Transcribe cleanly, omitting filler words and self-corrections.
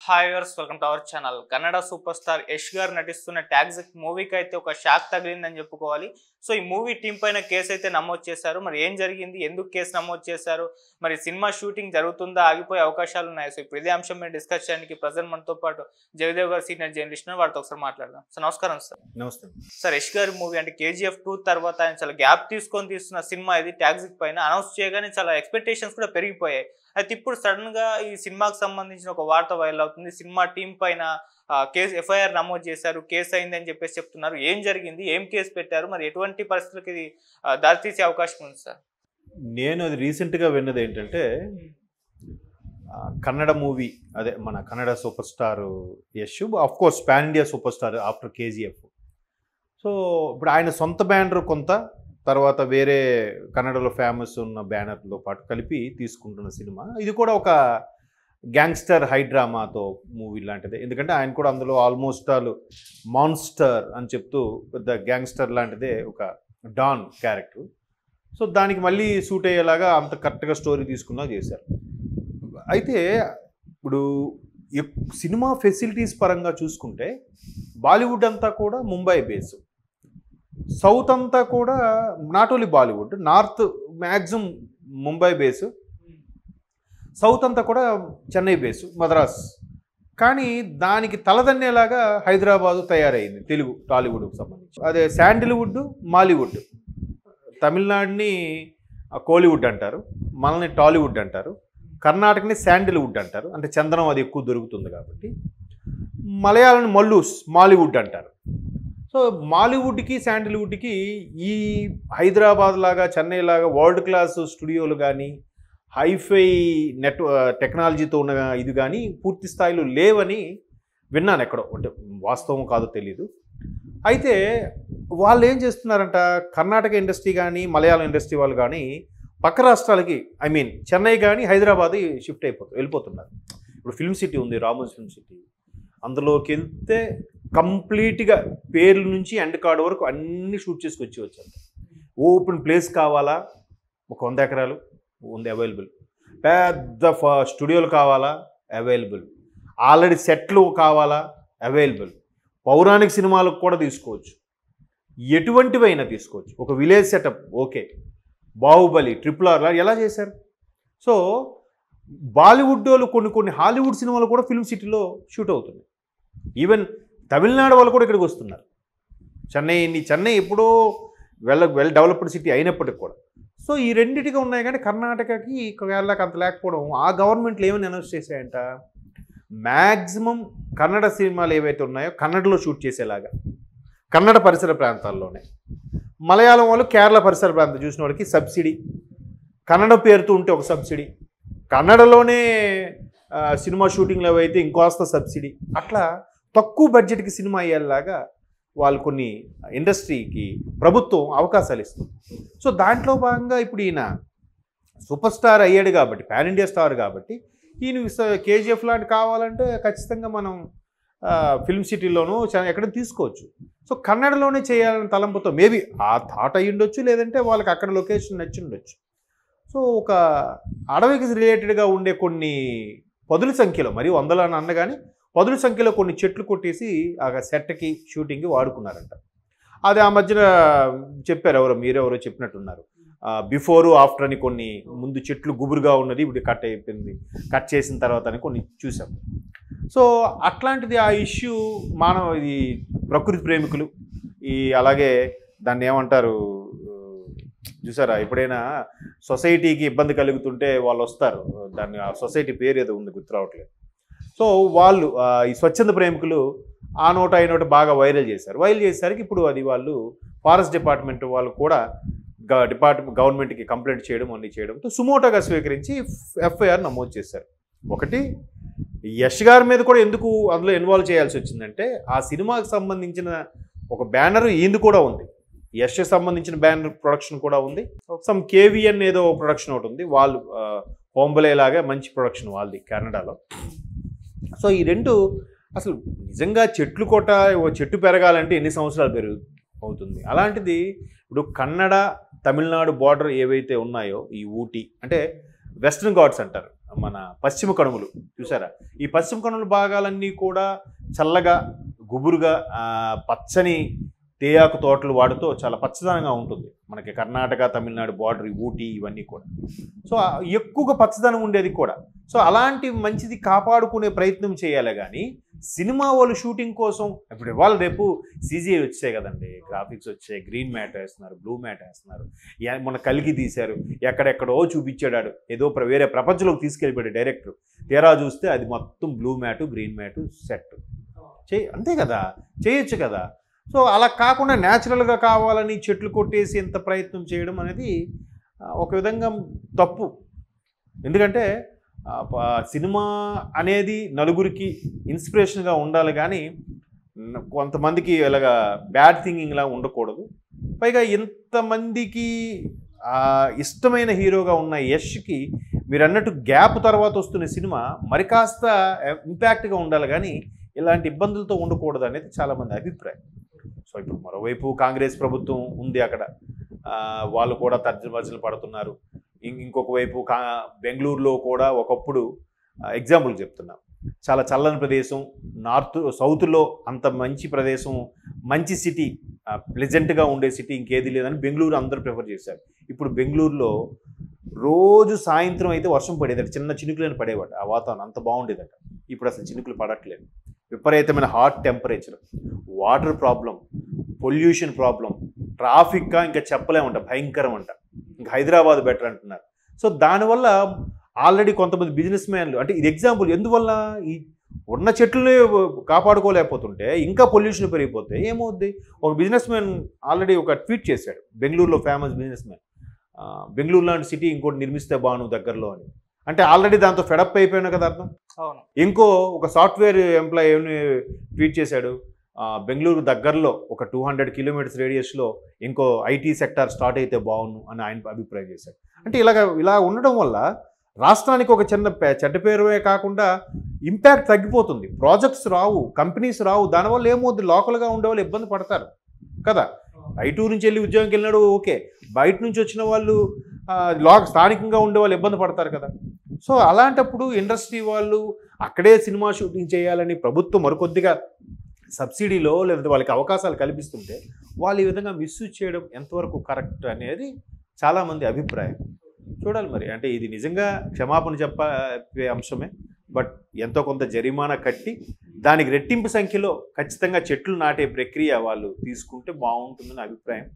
Hi viewers, welcome to our channel. Kannada super star Yash గారు నటిస్తున్న ట్యాక్సిక్ మూవీకి అయితే ఒక షాక్ తగిలిందని చెప్పుకోవాలి. సో ఈ మూవీ టీం పైన కేసు అయితే నమోదు చేశారు. మరి ఏం జరిగింది, ఎందుకు కేసు నమోదు చేశారు, మరి సినిమా షూటింగ్ జరుగుతుందా, ఆగిపోయే అవకాశాలు ఉన్నాయి? సో ఇప్పుడు ఇదే అంశం మీద డిస్కస్ చేయడానికి ప్రజెంట్ మనతో పాటు జయదేవ్ గారు సీనియర్ జర్నలిస్ట్, వారితో ఒకసారి మాట్లాడదాం. సో నమస్కారం సార్. నమస్తే సార్, యష్ గారి మూవీ అంటే KGF 2 తర్వాత ఆయన చాలా గ్యాప్ తీసుకొని తీస్తున్న సినిమా ఇది. ట్యాక్సిక్ పైన అనౌన్స్ చేయగానే చాలా ఎక్స్పెక్టేషన్స్ కూడా పెరిగిపోయాయి. అయితే ఇప్పుడు సడన్ గా ఈ సినిమాకి సంబంధించిన ఒక వార్త వైరల్ అవుతుంది. సినిమా టీం పైన కేసు FIR నమోదు చేశారు, కేసు అయింది అని చెప్పేసి చెప్తున్నారు. ఏం జరిగింది, ఏం కేసు పెట్టారు, మరి ఎటువంటి పరిస్థితులకి ఇది దారితీసే అవకాశం ఉంది సార్? నేను అది రీసెంట్గా విన్నది ఏంటంటే కన్నడ మూవీ, అదే మన Kannada super star Yash, of course pan India super star after KGF. So ఇప్పుడు ఆయన సొంత బ్యానర్ కొంత, తర్వాత వేరే కన్నడలో ఫేమస్ ఉన్న బ్యానర్తో పాటు కలిపి తీసుకుంటున్న సినిమా. ఇది కూడా ఒక గ్యాంగ్స్టర్ హై డ్రామాతో మూవీ లాంటిదే. ఎందుకంటే ఆయన కూడా అందులో ఆల్మోస్ట్ ఆల్ మాన్స్టర్ అని చెప్తూ పెద్ద గ్యాంగ్స్టర్ లాంటిదే, ఒక డాన్ క్యారెక్టర్. సో దానికి మళ్ళీ సూట్ అయ్యేలాగా అంత కరెక్ట్గా స్టోరీ తీసుకున్నా చేశారు. అయితే ఇప్పుడు సినిమా ఫెసిలిటీస్ పరంగా చూసుకుంటే బాలీవుడ్ అంతా కూడా ముంబై బేస్, సౌత్ అంతా కూడా not only Bollywood, north maximum Mumbai base, south అంతా కూడా చెన్నై బేసు, మద్రాస్. కానీ దానికి తలదన్నేలాగా హైదరాబాదు తయారైంది తెలుగు టాలీవుడ్కి సంబంధించి. అదే శాండిల్వుడ్, మాలీవుడ్. తమిళనాడుని కోలీవుడ్ అంటారు, మనల్ని టాలీవుడ్ అంటారు, కర్ణాటకని శాండిల్వుడ్ అంటారు, అంటే చందనం అది ఎక్కువ దొరుకుతుంది కాబట్టి. మలయాళం మాలీవుడ్ అంటారు. సో మాలీవుడ్కి శాండిల్వుడ్కి ఈ హైదరాబాద్ లాగా, చెన్నై లాగా వరల్డ్ క్లాస్ స్టూడియోలు కానీ, హైఫై టెక్నాలజీతో ఉన్న ఇది కానీ పూర్తి స్థాయిలో లేవని విన్నాను ఎక్కడో, అంటే వాస్తవం కాదో తెలీదు. అయితే వాళ్ళు ఏం చేస్తున్నారంట, కర్ణాటక ఇండస్ట్రీ కానీ మలయాళం ఇండస్ట్రీ వాళ్ళు కానీ పక్క రాష్ట్రాలకి, ఐ మీన్ చెన్నై కానీ హైదరాబాద్ షిఫ్ట్ వెళ్ళిపోతున్నారు. ఇప్పుడు ఫిల్మ్ సిటీ ఉంది, రామోజీ ఫిల్మ్ సిటీ. అందులోకి వెళ్తే కంప్లీట్గా పేర్ల నుంచి ఎండ్ కార్డ్ వరకు అన్నీ షూట్ చేసుకొచ్చి వచ్చారు. ఓపెన్ ప్లేస్ కావాలా, ఒక 100 ఎకరాలు ఉంది అవైలబుల్. పెద్ద స్టూడియోలు కావాలా, అవైలబుల్. ఆల్రెడీ సెట్లు కావాలా, అవైలబుల్. పౌరాణిక సినిమాలకు కూడా తీసుకోవచ్చు, ఎటువంటివైనా తీసుకోవచ్చు. ఒక village setup okay. Baahubali, RRR ఎలా చేశారు? సో బాలీవుడ్ వాళ్ళు కొన్ని హాలీవుడ్ సినిమాలు కూడా ఫిల్మ్ సిటీలో షూట్ అవుతున్నాయి. ఈవెన్ తమిళనాడు వాళ్ళు కూడా ఇక్కడికి వస్తున్నారు. చెన్నై ఎప్పుడో వెల్ డెవలప్డ్ సిటీ అయినప్పటికి కూడా. సో ఈ రెండింటిగా ఉన్నాయి. కానీ కర్ణాటకకి కేరళకి అంత లేకపోవడం, ఆ గవర్నమెంట్లు ఏమని అనౌన్స్ చేశాయంట, మ్యాక్సిమం కన్నడ సినిమాలు ఏవైతే ఉన్నాయో కన్నడలో షూట్ చేసేలాగా, కన్నడ పరిసర ప్రాంతాల్లోనే. మలయాళం వాళ్ళు కేరళ పరిసర ప్రాంతం చూసిన వాళ్ళకి సబ్సిడీ, కన్నడ పేరుతో ఉంటే ఒక సబ్సిడీ, కన్నడలోనే సినిమా షూటింగ్లు ఏవైతే ఇంకోస్త సబ్సిడీ, అట్లా తక్కువ బడ్జెట్కి సినిమా అయ్యేలాగా వాళ్ళు కొన్ని ఇండస్ట్రీకి ప్రభుత్వం అవకాశాలు ఇస్తుంది. సో దాంట్లో భాగంగా ఇప్పుడు ఈయన సూపర్ స్టార్ అయ్యాడు కాబట్టి, పాన్ ఇండియా స్టార్ కాబట్టి, ఈయన KGF లాంటి కావాలంటే ఖచ్చితంగా మనం ఫిల్మ్ సిటీలోనూ ఎక్కడ తీసుకోవచ్చు. సో కన్నడలోనే చేయాలని తలంపుతో మేబీ ఆ థాట్ అయ్యి ఉండొచ్చు, లేదంటే వాళ్ళకి అక్కడ లొకేషన్ నచ్చి ఉండొచ్చు. సో ఒక అడవికి రిలేటెడ్గా ఉండే కొన్ని పదుల సంఖ్యలో, మరి వందల అన్న కానీ పదుల సంఖ్యలో కొన్ని చెట్లు కొట్టేసి ఆ సెట్కి షూటింగ్కి వాడుకున్నారంట. అది ఆ మధ్యన చెప్పారు, మీరెవరో చెప్పినట్టున్నారు. బిఫోరు ఆఫ్టర్ అని కొన్ని, ముందు చెట్లు గుబురుగా ఉన్నది ఇప్పుడు కట్ అయిపోయింది, కట్ చేసిన తర్వాత అని కొన్ని చూసాం. సో అట్లాంటిది ఆ ఇష్యూ ఇది ప్రకృతి ప్రేమికులు అలాగే దాన్ని ఏమంటారు చూసారా, ఎప్పుడైనా సొసైటీకి ఇబ్బంది కలుగుతుంటే వాళ్ళు వస్తారు, దాన్ని ఆ సొసైటీ పేరు ఏదో ఉంది గుర్తురావట్లేదు. సో వాళ్ళు ఈ స్వచ్ఛంద ప్రేమికులు ఆ నోట ఈ నోట బాగా వైరల్ చేసేసరికి ఇప్పుడు అది వాళ్ళు ఫారెస్ట్ డిపార్ట్మెంట్ వాళ్ళు కూడా గవర్నమెంట్కి కంప్లైంట్ చేయడం, అన్నీ చేయడంతో సుమోటోగా స్వీకరించి FIR నమోదు చేశారు. ఒకటి, యష్ గారి మీద కూడా ఎందుకు అందులో ఇన్వాల్వ్ చేయాల్సి వచ్చిందంటే, ఆ సినిమాకి సంబంధించిన ఒక బ్యానర్ ఈయనది కూడా ఉంది, యష్ సంబంధించిన బ్యానర్ ప్రొడక్షన్ కూడా ఉంది. సమ్ KVN ఏదో ప్రొడక్షన్ ఒకటి ఉంది, వాళ్ళు హోంబలే లాగా మంచి ప్రొడక్షన్ వాళ్ళది కెనడాలో. సో ఈ రెండు అసలు నిజంగా చెట్టు పెరగాలంటే ఎన్ని సంవత్సరాలు అవుతుంది. అలాంటిది ఇప్పుడు కన్నడ తమిళనాడు బార్డర్ ఏవైతే ఉన్నాయో, ఈ ఊటీ అంటే వెస్ట్రన్ ఘాట్స్ అంటారు, మన పశ్చిమ కనుమలు చూసారా, ఈ పశ్చిమ కనుమల భాగాలన్నీ కూడా చల్లగా గుబురుగా పచ్చని తేయాకు తోటలు వాడుతూ చాలా పచ్చదనంగా ఉంటుంది. మనకి కర్ణాటక తమిళనాడు బార్డర్ ఊటీ ఇవన్నీ కూడా. సో ఎక్కువగా పచ్చదనం ఉండేది కూడా. సో అలాంటి మంచిది కాపాడుకునే ప్రయత్నం చేయాలి. కానీ సినిమా వాళ్ళు షూటింగ్ కోసం ఇప్పుడు ఇవాళ రేపు CGI వచ్చాయి కదండి, గ్రాఫిక్స్ వచ్చాయి, గ్రీన్ మ్యాట్ వేస్తున్నారు, బ్లూ మ్యాట్ వేస్తున్నారు. మన కలిగి తీశారు, ఎక్కడెక్కడో చూపించాడు, ఏదో వేరే ప్రపంచంలోకి తీసుకెళ్ళిపోయాడు డైరెక్టర్. తీరా చూస్తే అది మొత్తం blue mat green mat set అంతే కదా, చేయొచ్చు కదా. సో అలా కాకుండా న్యాచురల్గా కావాలని చెట్లు కొట్టేసి ఎంత ప్రయత్నం చేయడం అనేది ఒక విధంగా తప్పు. ఎందుకంటే సినిమా అనేది నలుగురికి ఇన్స్పిరేషన్గా ఉండాలి, కానీ కొంతమందికి ఇలాగా బ్యాడ్ థింకింగ్లా ఉండకూడదు. పైగా ఇంతమందికి ఇష్టమైన హీరోగా ఉన్న యష్కి మీరు అన్నట్టు గ్యాప్ తర్వాత వస్తున్న సినిమా మరి కాస్త ఇంపాక్ట్గా ఉండాలి, కానీ ఇలాంటి ఇబ్బందులతో ఉండకూడదు అనేది చాలామంది అభిప్రాయం. సో ఇప్పుడు మరోవైపు కాంగ్రెస్ ప్రభుత్వం ఉంది అక్కడ, వాళ్ళు కూడా తర్జనభర్జనలు పడుతున్నారు. ఇంకొక వైపు బెంగళూరులో కూడా ఒకప్పుడు ఎగ్జాంపుల్ చెప్తున్నాం, చాలా చల్లని ప్రదేశం, సౌత్లో అంత మంచి ప్రదేశం, మంచి సిటీ, ప్లెజెంట్గా ఉండే సిటీ ఇంకేది లేదని బెంగళూరు అందరూ ప్రిఫర్ చేశారు. ఇప్పుడు బెంగళూరులో రోజు సాయంత్రం అయితే వర్షం పడేదట, చిన్న చినుకులను పడేవాట, ఆ వాతావరణం అంత బాగుండేదట. ఇప్పుడు అసలు చినుకులు పడట్లేదు. విపరీతమైన hot temperature, water problem, pollution problem, ట్రాఫిక్గా ఇంకా చెప్పలేమంట, భయంకరం అంట. ఇంకా హైదరాబాద్ బెటర్ అంటున్నారు. సో దానివల్ల ఆల్రెడీ కొంతమంది బిజినెస్ మ్యాన్లు, అంటే ఇది ఎగ్జాంపుల్, ఎందువల్ల ఈ ఉన్న చెట్లని కాపాడుకోలేకపోతుంటే ఇంకా పొల్యూషన్ పెరిగిపోతే ఏమవుద్ది. ఒక బిజినెస్ మ్యాన్ ఆల్రెడీ ఒక ట్వీట్ చేశాడు, బెంగళూరులో ఫేమస్ బిజినెస్ మ్యాన్, బెంగళూరు లాంటి సిటీ ఇంకోటి నిర్మిస్తే బాను దగ్గరలో అని. అంటే ఆల్రెడీ దాంతో ఫెడప్ అయిపోయాను కదా అర్థం. అవును. ఇంకో ఒక సాఫ్ట్వేర్ ఎంప్లాయీ ట్వీట్ చేశాడు, బెంగళూరు దగ్గరలో ఒక 200 కిలోమీటర్స్ రేడియస్లో ఇంకో IT సెక్టార్ స్టార్ట్ అయితే బాగుండు అని ఆయన అభిప్రాయం చేశాడు. అంటే ఇలా ఉండడం వల్ల రాష్ట్రానికి ఒక చెడ్డ పేరువే కాకుండా ఇంపాక్ట్ తగ్గిపోతుంది, ప్రాజెక్ట్స్ రావు, కంపెనీస్ రావు. దానివల్ల ఏమవుతుంది, లోకల్గా ఉండే వాళ్ళు ఇబ్బంది పడతారు కదా. బయట నుంచి వెళ్ళి ఉద్యోగంకి వెళ్ళినాడు ఓకే, బయట నుంచి వచ్చిన వాళ్ళు స్థానికంగా ఉండే వాళ్ళు ఇబ్బంది పడతారు కదా. సో అలాంటప్పుడు ఇండస్ట్రీ వాళ్ళు అక్కడే సినిమా షూటింగ్ చేయాలని ప్రభుత్వం మరికొద్దిగా సబ్సిడీలో లేదంటే వాళ్ళకి అవకాశాలు కల్పిస్తుంటే వాళ్ళు ఈ విధంగా మిస్యూజ్ చేయడం ఎంతవరకు కరెక్ట్ అనేది చాలామంది అభిప్రాయం. చూడాలి మరి, అంటే ఇది నిజంగా క్షమాపణ చెప్పే అంశమే, బట్ ఎంతో కొంత జరిమానా కట్టి దానికి రెట్టింపు సంఖ్యలో ఖచ్చితంగా చెట్లు నాటే ప్రక్రియ వాళ్ళు తీసుకుంటే బాగుంటుందని అభిప్రాయం.